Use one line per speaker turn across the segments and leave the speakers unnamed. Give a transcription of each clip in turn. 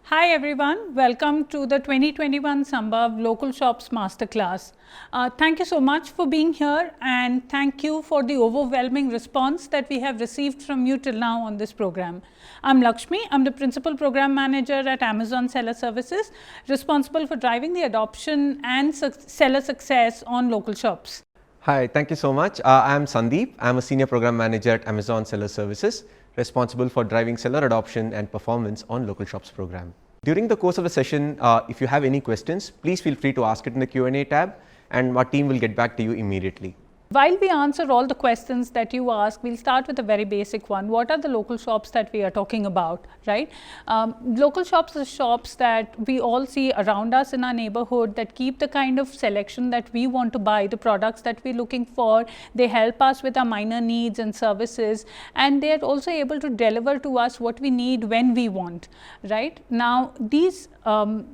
Hi everyone, welcome to the 2021 Smbhav Local Shops Masterclass. Thank you so much for being here and thank you for the overwhelming response that we have received from you till now on this program. I'm Lakshmi, I'm the Principal Program Manager at Amazon Seller Services, responsible for driving the adoption and seller success on local shops.
Hi, thank you so much. I'm Sandeep. I'm a Senior Program Manager at Amazon Seller Services, responsible for driving seller adoption and performance on local shops program. During the course of the session, if you have any questions, please feel free to ask it in the Q&A tab and our team will get back to you immediately.
While we answer all the questions that you ask, we'll start with a very basic one. What are the local shops that we are talking about, right? Local shops are shops that we all see around us in our neighborhood that keep the kind of selection that we want to buy, the products that we're looking for. They help us with our minor needs and services, and they're also able to deliver to us what we need when we want, right? Now, these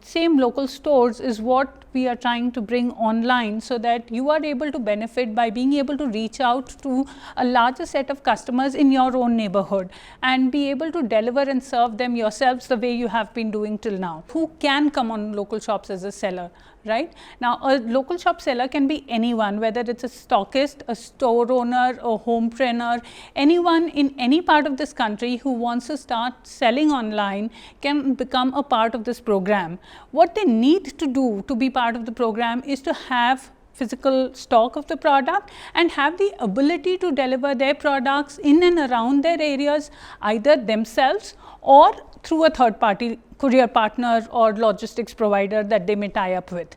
same local stores is what we are trying to bring online so that you are able to benefit by being able to reach out to a larger set of customers in your own neighborhood and be able to deliver and serve them yourselves the way you have been doing till now. Who can come on local shops as a seller? Right? Now, a local shop seller can be anyone, whether it's a stockist, a store owner, a homepreneur, anyone in any part of this country who wants to start selling online can become a part of this program. What they need to do to be part of the program is to have physical stock of the product and have the ability to deliver their products in and around their areas, either themselves or through a third party courier partner or logistics provider that they may tie up with.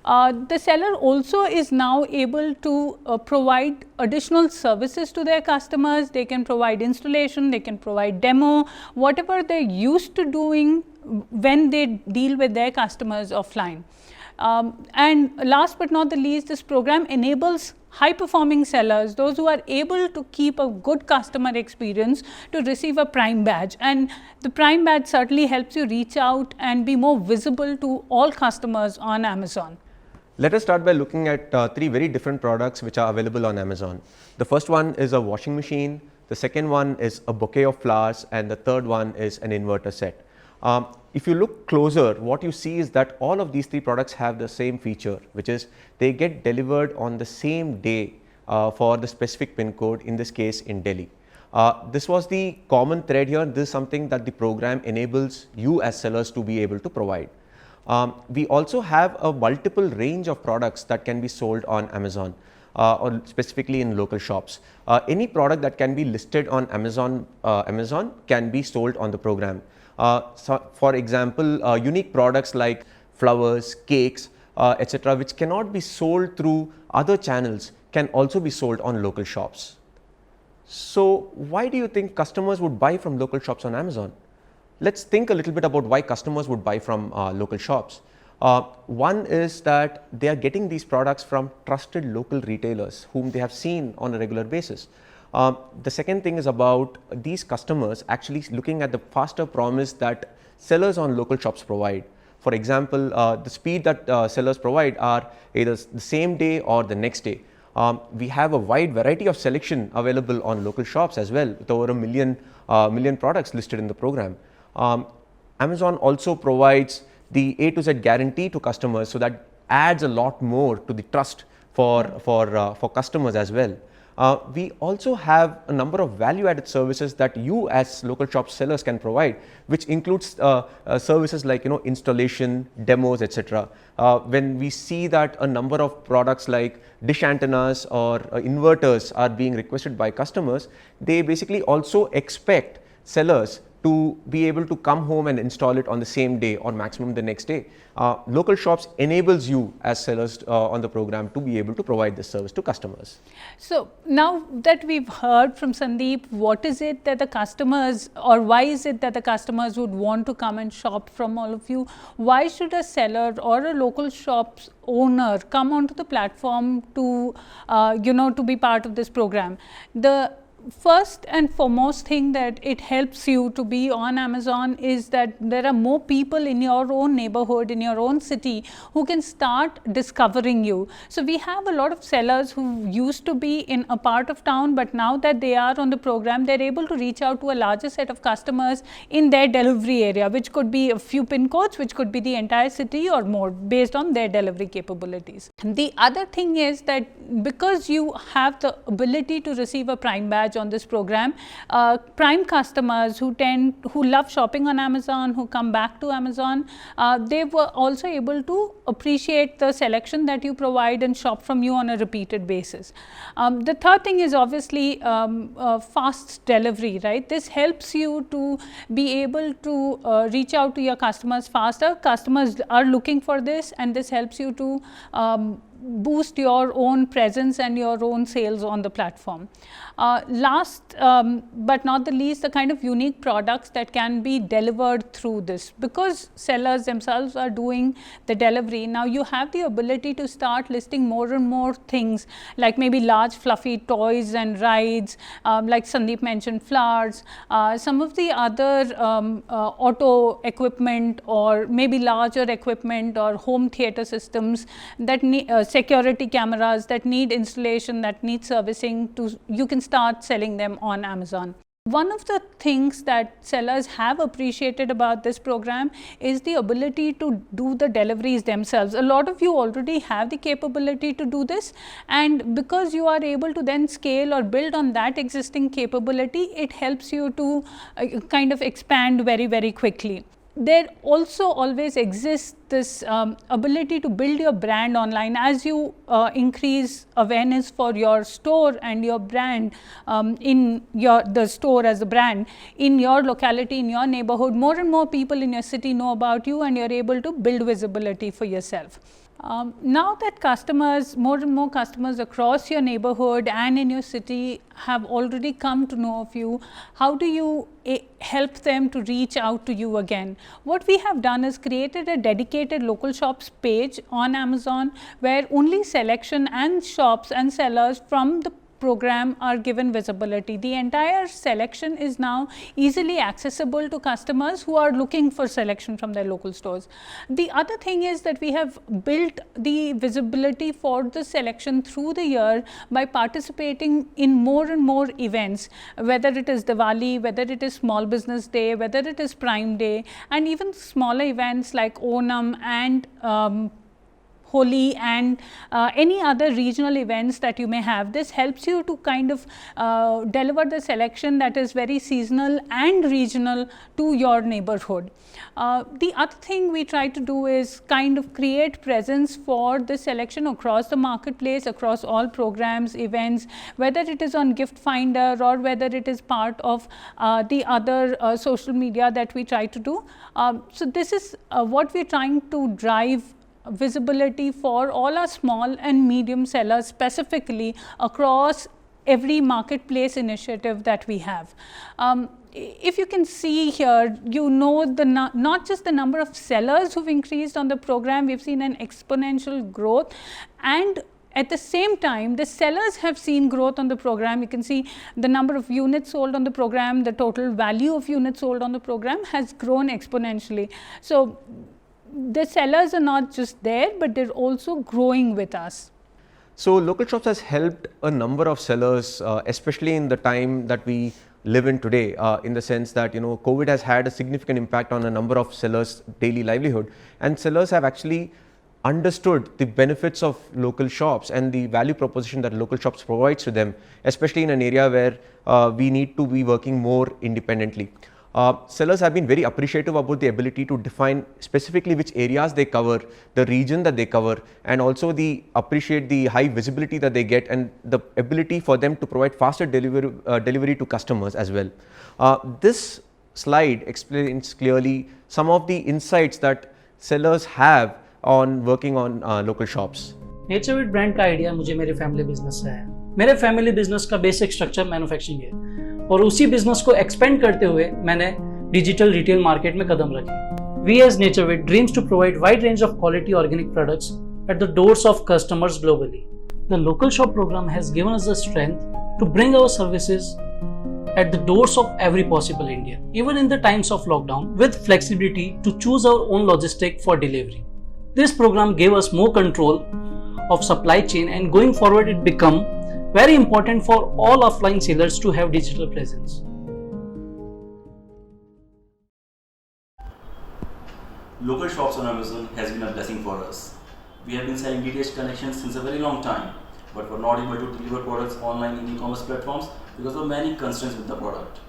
The seller also is now able to provide additional services to their customers. They can provide installation, they can provide demo, whatever they're used to doing when they deal with their customers offline. And last but not the least, this program enables high performing sellers, those who are able to keep a good customer experience, to receive a Prime badge. And the Prime badge certainly helps you reach out and be more visible to all customers on Amazon.
Let us start by looking at three very different products which are available on Amazon. The first one is a washing machine, the second one is a bouquet of flowers, and the third one is an inverter set. If you look closer, what you see is that all of these three products have the same feature, which is they get delivered on the same day for the specific pin code, in this case in Delhi. This was the common thread here. This is something that the program enables you as sellers to be able to provide. We also have a multiple range of products that can be sold on Amazon or specifically in local shops. Any product that can be listed on Amazon can be sold on the program. So for example, unique products like flowers, cakes, etc., which cannot be sold through other channels, can also be sold on local shops. So why do you think customers would buy from local shops on Amazon? Let's think a little bit about why customers would buy from local shops. One is that they are getting these products from trusted local retailers whom they have seen on a regular basis. The second thing is about these customers actually looking at the faster promise that sellers on local shops provide. For example, the speed that sellers provide are either the same day or the next day. We have a wide variety of selection available on local shops as well, with over a million products listed in the program. Amazon also provides the A to Z guarantee to customers, so that adds a lot more to the trust for customers as well. We also have a number of value-added services that you as local shop sellers can provide, which includes services like installation, demos, etc. When we see that a number of products like dish antennas or inverters are being requested by customers, they basically also expect sellers to be able to come home and install it on the same day or maximum the next day. Local shops enables you as sellers on the program to be able to provide this service to customers.
So now that we've heard from Sandeep, what is it that the customers, or why is it that the customers would want to come and shop from all of you? Why should a seller or a local shop's owner come onto the platform to, to be part of this program? The First and foremost thing that it helps you to be on Amazon is that there are more people in your own neighborhood, in your own city, who can start discovering you. So we have a lot of sellers who used to be in a part of town, but now that they are on the program, they're able to reach out to a larger set of customers in their delivery area, which could be a few pin codes, which could be the entire city or more, based on their delivery capabilities. The other thing is that because you have the ability to receive a Prime badge on this program, Prime customers who love shopping on Amazon, who come back to Amazon, they were also able to appreciate the selection that you provide and shop from you on a repeated basis. The third thing is obviously fast delivery, right? This helps you to be able to reach out to your customers faster. Customers are looking for this, and this helps you to boost your own presence and your own sales on the platform. Last but not the least, the kind of unique products that can be delivered through this. Because sellers themselves are doing the delivery, now you have the ability to start listing more and more things, like maybe large fluffy toys and rides, like Sandeep mentioned, flowers, some of the other auto equipment, or maybe larger equipment or home theater systems that need security cameras that need installation, that need servicing. You can start selling them on Amazon. One of the things that sellers have appreciated about this program is the ability to do the deliveries themselves. A lot of you already have the capability to do this, and because you are able to then scale or build on that existing capability, it helps you to kind of expand very, very quickly. There also always exists this ability to build your brand online. As you increase awareness for your store and your brand in the store as a brand in your locality, in your neighborhood, more and more people in your city know about you, and you're able to build visibility for yourself. Now that more and more customers across your neighborhood and in your city have already come to know of you, how do you help them to reach out to you again? What we have done is created a dedicated local shops page on Amazon, where only selection and shops and sellers from the program are given visibility. The entire selection is now easily accessible to customers who are looking for selection from their local stores. The other thing is that we have built the visibility for the selection through the year by participating in more and more events, whether it is Diwali, whether it is Small Business Day, whether it is Prime Day, and even smaller events like Onam and Holi and any other regional events that you may have. This helps you to kind of deliver the selection that is very seasonal and regional to your neighborhood. The other thing we try to do is kind of create presence for the selection across the marketplace, across all programs, events, whether it is on Gift Finder or whether it is part of the other social media that we try to do. So this is what we're trying to drive visibility for all our small and medium sellers, specifically across every marketplace initiative that we have. If you can see here, you know not just the number of sellers who've increased on the program, we've seen an exponential growth, and at the same time, the sellers have seen growth on the program. You can see the number of units sold on the program, the total value of units sold on the program has grown exponentially. So the sellers are not just there, but they're also growing with us.
So local shops has helped a number of sellers, especially in the time that we live in today, in the sense that COVID has had a significant impact on a number of sellers' daily livelihood, and sellers have actually understood the benefits of local shops and the value proposition that local shops provides to them, especially in an area where we need to be working more independently. Sellers have been very appreciative about the ability to define specifically which areas they cover, the region that they cover, and also appreciate the high visibility that they get and the ability for them to provide faster delivery to customers as well. This slide explains clearly some of the insights that sellers have on working on local shops.
Naturevit brand का idea मुझे मेरे family business से है। मेरे family business का basic structure manufacturing है, और उसी बिजनेस को एक्सपेंड करते हुए मैंने डिजिटल रिटेल मार्केट में कदम रखे। We as NatureWit dreams to provide wide range of quality organic products at the doors of customers globally. The local shop program has given us the strength to bring our services at the doors of every possible Indian, even in the times of lockdown, with flexibility to choose our own logistic for delivery. This program gave us more control of supply chain, and going forward it become very important for all offline sellers to have digital presence.
Local shops on Amazon has been a blessing for us. We have been selling DTH connections since a very long time, but were not able to deliver products online in e-commerce platforms because of many constraints with the product.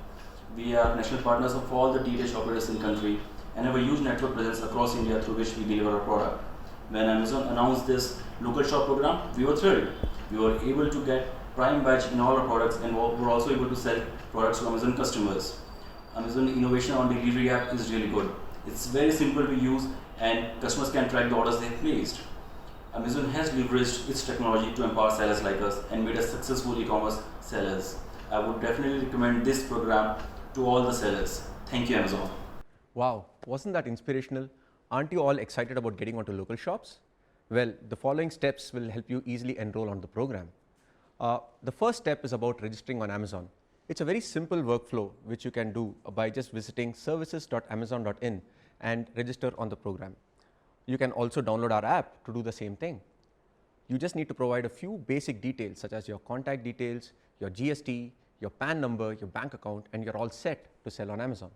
We are national partners of all the DTH operators in country and have a huge network presence across India through which we deliver our product. When Amazon announced this local shop program, we were thrilled. We were able to get Prime badge in all our products and were also able to sell products to Amazon customers. Amazon innovation on delivery app is really good. It's very simple to use and customers can track the orders they've placed. Amazon has leveraged its technology to empower sellers like us and made us successful e-commerce sellers. I would definitely recommend this program to all the sellers. Thank you, Amazon.
Wow, wasn't that inspirational? Aren't you all excited about getting onto local shops? Well, the following steps will help you easily enroll on the program. The first step is about registering on Amazon. It's a very simple workflow which you can do by just visiting services.amazon.in and register on the program. You can also download our app to do the same thing. You just need to provide a few basic details such as your contact details, your GST, your PAN number, your bank account, and you're all set to sell on Amazon.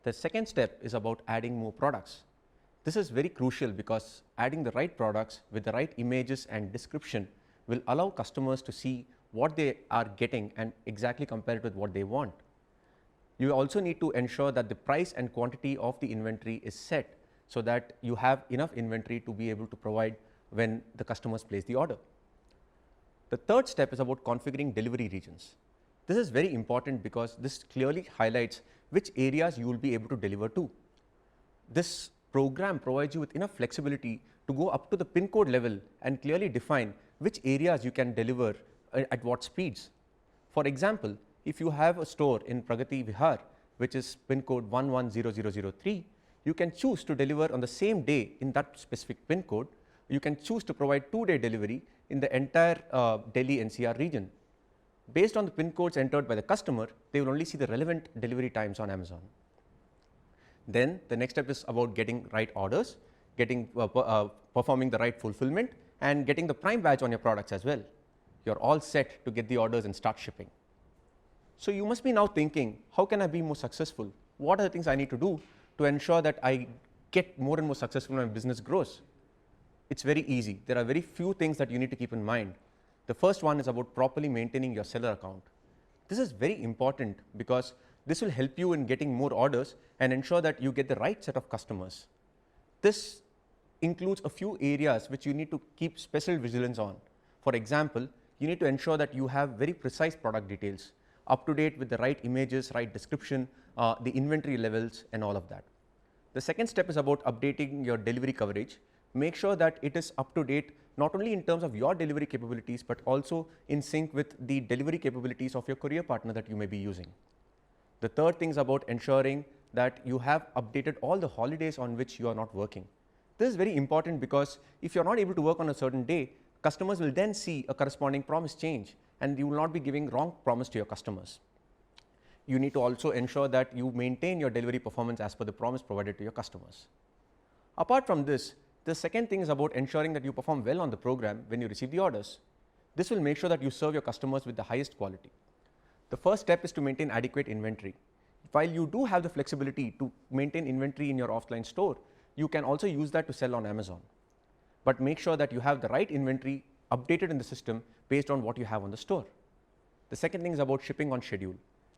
The second step is about adding more products. This is very crucial because adding the right products with the right images and description will allow customers to see what they are getting and exactly compare it with what they want. You also need to ensure that the price and quantity of the inventory is set so that you have enough inventory to be able to provide when the customers place the order. The third step is about configuring delivery regions. This is very important because this clearly highlights which areas you will be able to deliver to. This program provides you with enough flexibility to go up to the pin code level and clearly define which areas you can deliver at what speeds. For example, if you have a store in Pragati Vihar, which is pin code 110003, you can choose to deliver on the same day in that specific pin code. You can choose to provide 2-day delivery in the entire Delhi NCR region. Based on the pin codes entered by the customer, they will only see the relevant delivery times on Amazon. Then the next step is about getting right orders, performing the right fulfillment, and getting the Prime badge on your products as well. You're all set to get the orders and start shipping. So you must be now thinking, how can I be more successful? What are the things I need to do to ensure that I get more and more successful when my business grows? It's very easy. There are very few things that you need to keep in mind. The first one is about properly maintaining your seller account. This is very important because this will help you in getting more orders and ensure that you get the right set of customers. This includes a few areas which you need to keep special vigilance on. For example, you need to ensure that you have very precise product details, up to date with the right images, right description, the inventory levels, and all of that. The second step is about updating your delivery coverage. Make sure that it is up to date not only in terms of your delivery capabilities but also in sync with the delivery capabilities of your courier partner that you may be using. The third thing is about ensuring that you have updated all the holidays on which you are not working. This is very important because if you're not able to work on a certain day, customers will then see a corresponding promise change and you will not be giving wrong promise to your customers. You need to also ensure that you maintain your delivery performance as per the promise provided to your customers. Apart from this, the second thing is about ensuring that you perform well on the program when you receive the orders. This will make sure that you serve your customers with the highest quality. The first step is to maintain adequate inventory. While you do have the flexibility to maintain inventory in your offline store, you can also use that to sell on Amazon. But make sure that you have the right inventory updated in the system based on what you have on the store. The second thing is about shipping on schedule.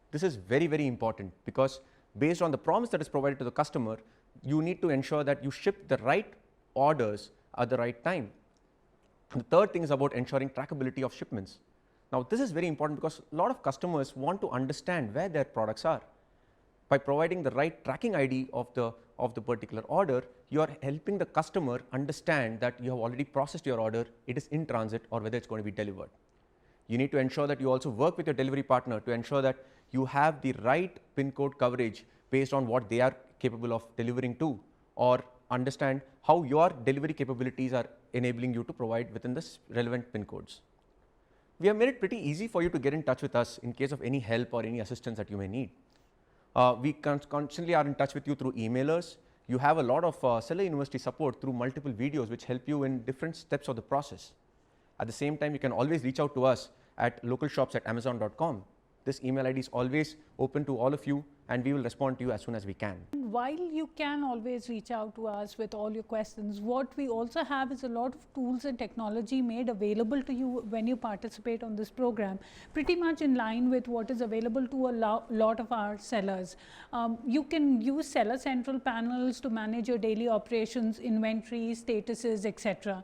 This is very, very important because based on the promise that is provided to the customer, you need to ensure that you ship the right orders at the right time. The third thing is about ensuring trackability of shipments. Now, this is very important because a lot of customers want to understand where their products are. By providing the right tracking ID of the particular order, you are helping the customer understand that you have already processed your order, it is in transit, or whether it's going to be delivered. You need to ensure that you also work with your delivery partner to ensure that you have the right pin code coverage based on what they are capable of delivering to, or understand how your delivery capabilities are enabling you to provide within the relevant pin codes. We have made it pretty easy for you to get in touch with us in case of any help or any assistance that you may need. We constantly are in touch with you through emailers. You have a lot of Seller University support through multiple videos which help you in different steps of the process. At the same time, you can always reach out to us at localshops@amazon.com. This email ID is always open to all of you, and we will respond to you as soon as we can.
While you can always reach out to us with all your questions, what we also have is a lot of tools and technology made available to you when you participate on this program, pretty much in line with what is available to a lot of our sellers. You can use Seller Central panels to manage your daily operations, inventory, statuses, etc.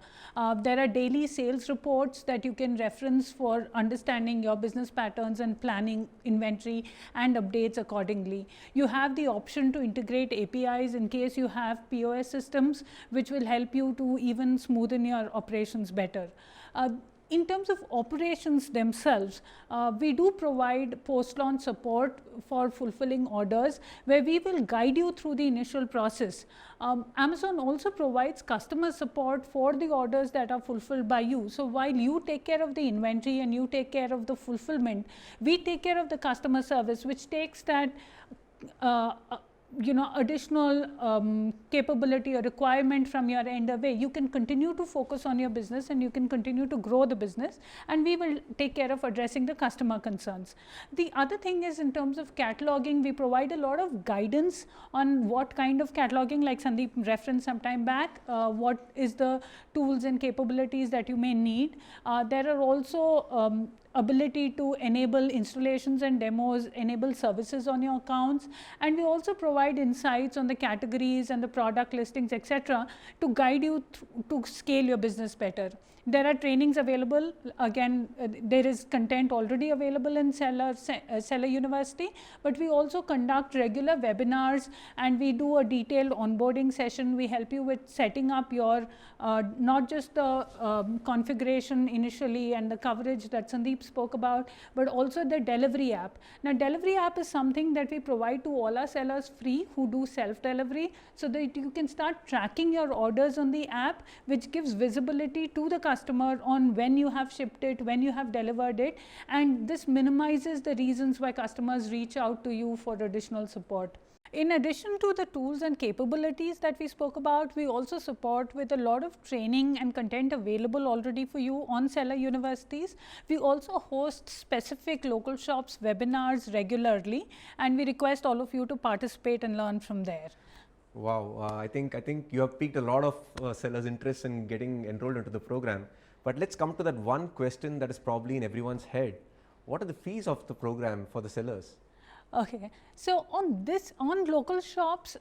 There are daily sales reports that you can reference for understanding your business patterns and planning inventory and updates accordingly. You have the option to integrate APIs in case you have POS systems, which will help you to even smoothen your operations better. In terms of operations themselves, we do provide post-launch support for fulfilling orders, where we will guide you through the initial process. Amazon also provides customer support for the orders that are fulfilled by you. So while you take care of the inventory and you take care of the fulfillment, we take care of the customer service, which takes that additional capability or requirement from your end away. You can continue to focus on your business and you can continue to grow the business, and we will take care of addressing the customer concerns. The other thing is, in terms of cataloging, we provide a lot of guidance on what kind of cataloging, like Sandeep referenced some time back, what is the tools and capabilities that you may need. There are also ability to enable installations and demos, enable services on your accounts, and we also provide insights on the categories and the product listings, etc., to guide you to scale your business better. There are trainings available. Again, there is content already available in Seller University, but we also conduct regular webinars and we do a detailed onboarding session. We help you with setting up your not just the configuration initially and the coverage that Sandeep spoke about, but also the delivery app. Now, delivery app is something that we provide to all our sellers free who do self-delivery, so that you can start tracking your orders on the app, which gives visibility to the customer on when you have shipped it, when you have delivered it, and this minimizes the reasons why customers reach out to you for additional support. In addition to the tools and capabilities that we spoke about, we also support with a lot of training and content available already for you on Seller Universities. We also host specific local shops webinars regularly, and we request all of you to participate and learn from there.
Wow, I think you have piqued a lot of sellers' interest in getting enrolled into the program. But let's come to that one question that is probably in everyone's head. What are the fees of the program for the sellers?
Okay, so on local shops,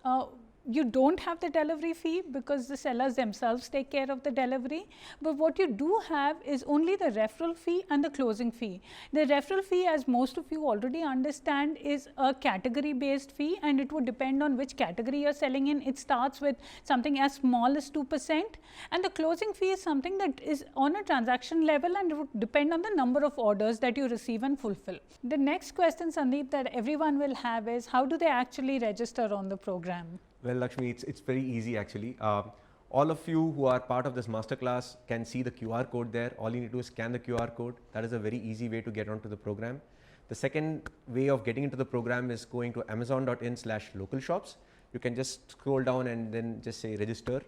you don't have the delivery fee because the sellers themselves take care of the delivery. But what you do have is only the referral fee and the closing fee. The referral fee, as most of you already understand, is a category based fee, and it would depend on which category you're selling in. It starts with something as small as 2%, and the closing fee is something that is on a transaction level, and it would depend on the number of orders that you receive and fulfill. The next question, Sandeep, that everyone will have is, how do they actually register on the program?
Well, Lakshmi, it's very easy actually. All of you who are part of this masterclass can see the QR code there. All you need to do is scan the QR code. That is a very easy way to get onto the program. The second way of getting into the program is going to amazon.in/localshops. You can just scroll down and then just say register.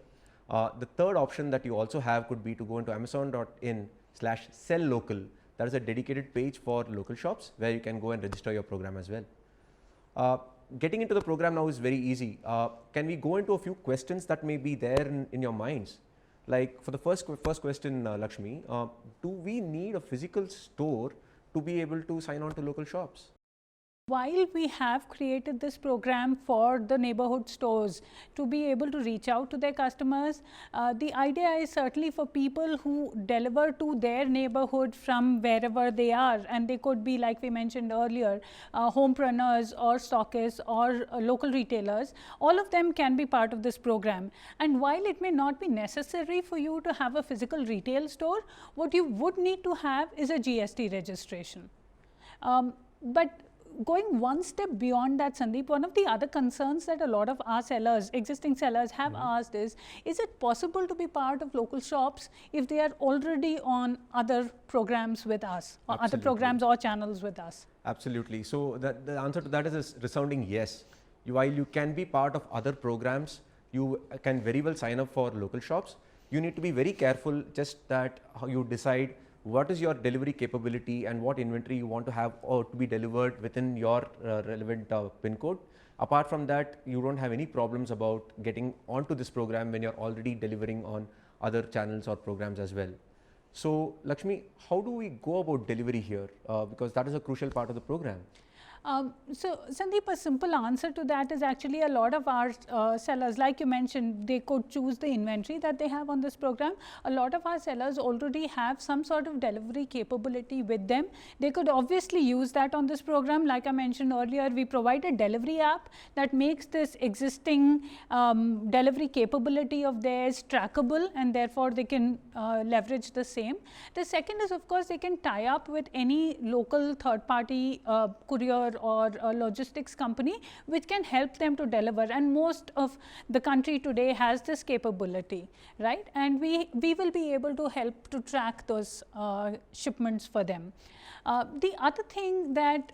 The third option that you also have could be to go into amazon.in/selllocal. That is a dedicated page for local shops where you can go and register your program as well. Getting into the program now is very easy. Can we go into a few questions that may be there in your minds? Like for the first question, Lakshmi, do we need a physical store to be able to sign on to local shops?
While we have created this program for the neighborhood stores to be able to reach out to their customers, the idea is certainly for people who deliver to their neighborhood from wherever they are, and they could be, like we mentioned earlier, homepreneurs or stockists or local retailers. All of them can be part of this program. And while it may not be necessary for you to have a physical retail store, what you would need to have is a GST registration. But going one step beyond that, Sandeep, one of the other concerns that a lot of our sellers, existing sellers, have asked is it possible to be part of local shops if they are already on other programs with us, or other programs or channels with us?
Absolutely. So the answer to that is a resounding yes. While you can be part of other programs, you can very well sign up for local shops. You need to be very careful just that how you decide what is your delivery capability and what inventory you want to have or to be delivered within your relevant pin code. Apart from that, you don't have any problems about getting onto this program when you're already delivering on other channels or programs as well. So Lakshmi, how do we go about delivery here? Because that is a crucial part of the program.
So Sandeep, a simple answer to that is actually a lot of our sellers, like you mentioned, they could choose the inventory that they have on this program. A lot of our sellers already have some sort of delivery capability with them. They could obviously use that on this program. Like I mentioned earlier, we provide a delivery app that makes this existing delivery capability of theirs trackable, and therefore they can leverage the same. The second is, of course, they can tie up with any local third party courier or a logistics company which can help them to deliver, and most of the country today has this capability, right? And we will be able to help to track those shipments for them. The other thing that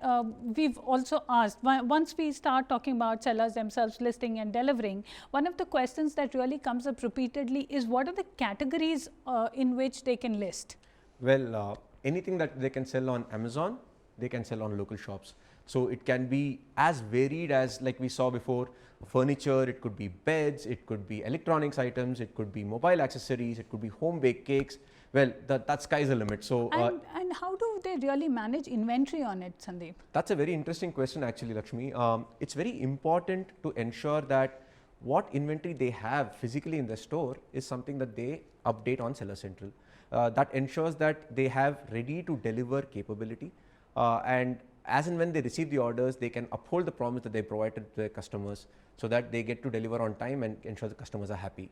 we've also asked, once we start talking about sellers themselves listing and delivering, one of the questions that really comes up repeatedly is what are the categories in which they can list?
Well, anything that they can sell on Amazon, they can sell on local shops. So it can be as varied as, like we saw before, furniture, it could be beds, it could be electronics items, it could be mobile accessories, it could be home baked cakes. Well, that sky's the limit. So
and how do they really manage inventory on it, Sandeep?
That's a very interesting question actually, Lakshmi. It's very important to ensure that what inventory they have physically in the store is something that they update on Seller Central. That ensures that they have ready to deliver capability, and as and when they receive the orders, they can uphold the promise that they provided to their customers so that they get to deliver on time and ensure the customers are happy.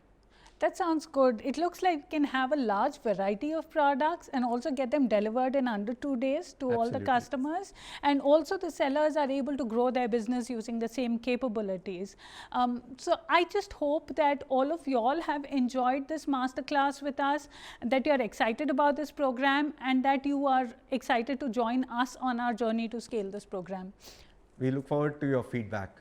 That sounds good. It looks like it can have a large variety of products and also get them delivered in under 2 days to all the customers. And also the sellers are able to grow their business using the same capabilities. So I just hope that all of y'all have enjoyed this masterclass with us, that you are excited about this program, and that you are excited to join us on our journey to scale this program.
We look forward to your feedback.